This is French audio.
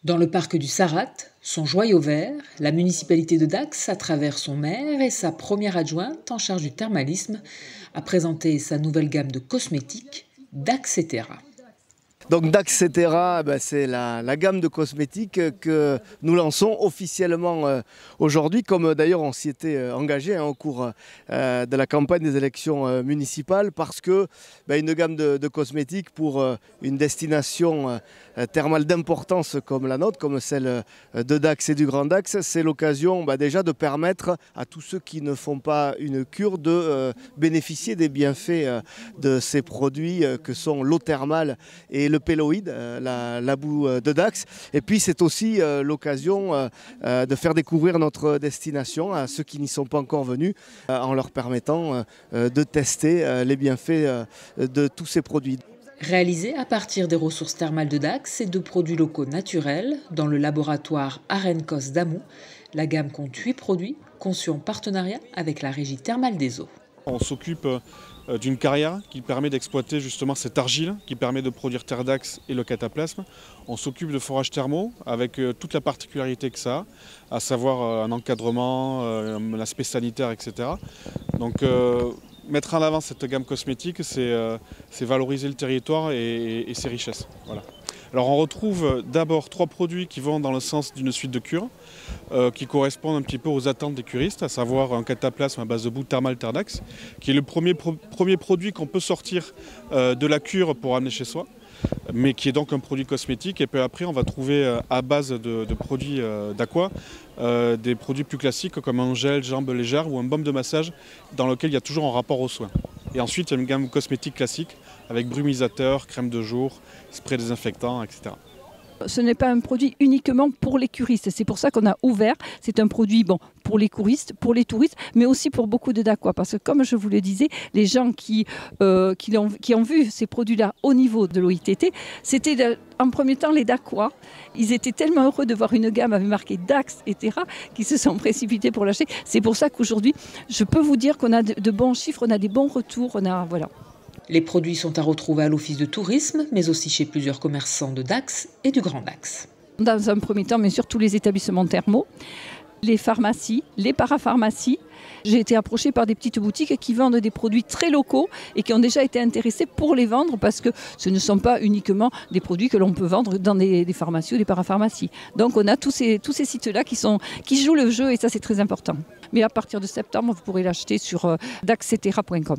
Dans le parc du Sarat, son joyau vert, la municipalité de Dax, à travers son maire et sa première adjointe en charge du thermalisme, a présenté sa nouvelle gamme de cosmétiques, Daxetera. Donc Daxetera, c'est la gamme de cosmétiques que nous lançons officiellement aujourd'hui, comme d'ailleurs on s'y était engagé au cours de la campagne des élections municipales, parce que une gamme de cosmétiques pour une destination thermale d'importance comme la nôtre, comme celle de Dax et du Grand Dax, c'est l'occasion déjà de permettre à tous ceux qui ne font pas une cure de bénéficier des bienfaits de ces produits que sont l'eau thermale et le péloïde, la boue de Dax. Et puis c'est aussi l'occasion de faire découvrir notre destination à ceux qui n'y sont pas encore venus, en leur permettant de tester les bienfaits de tous ces produits. Réalisé à partir des ressources thermales de Dax et de produits locaux naturels dans le laboratoire Arencos d'Amou, la gamme compte 8 produits conçus en partenariat avec la Régie thermale des eaux. On s'occupe d'une carrière qui permet d'exploiter justement cette argile qui permet de produire terre d'axe et le cataplasme. On s'occupe de forages thermaux avec toute la particularité que ça a, à savoir un encadrement, l'aspect sanitaire, etc. Donc mettre en avant cette gamme cosmétique, c'est valoriser le territoire et ses richesses. Voilà. Alors on retrouve d'abord 3 produits qui vont dans le sens d'une suite de cures qui correspondent un petit peu aux attentes des curistes, à savoir un cataplasme à base de boue thermale terre d'axe, qui est le premier produit qu'on peut sortir de la cure pour amener chez soi, mais qui est donc un produit cosmétique. Et puis après on va trouver à base de produits d'aqua des produits plus classiques comme un gel jambes légères ou un baume de massage dans lequel il y a toujours un rapport aux soins. Et ensuite il y a une gamme cosmétique classique avec brumisateur, crème de jour, spray désinfectant, etc. Ce n'est pas un produit uniquement pour les curistes, c'est pour ça qu'on a ouvert. C'est un produit pour les curistes, pour les touristes, mais aussi pour beaucoup de Dacois. Parce que comme je vous le disais, les gens qui ont vu ces produits-là au niveau de l'OITT, c'était en premier temps les Dacois. Ils étaient tellement heureux de voir une gamme avec marqué Dax, etc., qu'ils se sont précipités pour l'acheter. C'est pour ça qu'aujourd'hui, je peux vous dire qu'on a de bons chiffres, on a des bons retours, voilà. Les produits sont à retrouver à l'office de tourisme, mais aussi chez plusieurs commerçants de Dax et du Grand Dax. Dans un premier temps, bien sûr, tous les établissements thermaux, les pharmacies, les parapharmacies. J'ai été approchée par des petites boutiques qui vendent des produits très locaux et qui ont déjà été intéressés pour les vendre parce que ce ne sont pas uniquement des produits que l'on peut vendre dans des pharmacies ou des parapharmacies. Donc on a tous ces sites-là qui jouent le jeu et ça c'est très important. Mais à partir de septembre, vous pourrez l'acheter sur daxetera.com.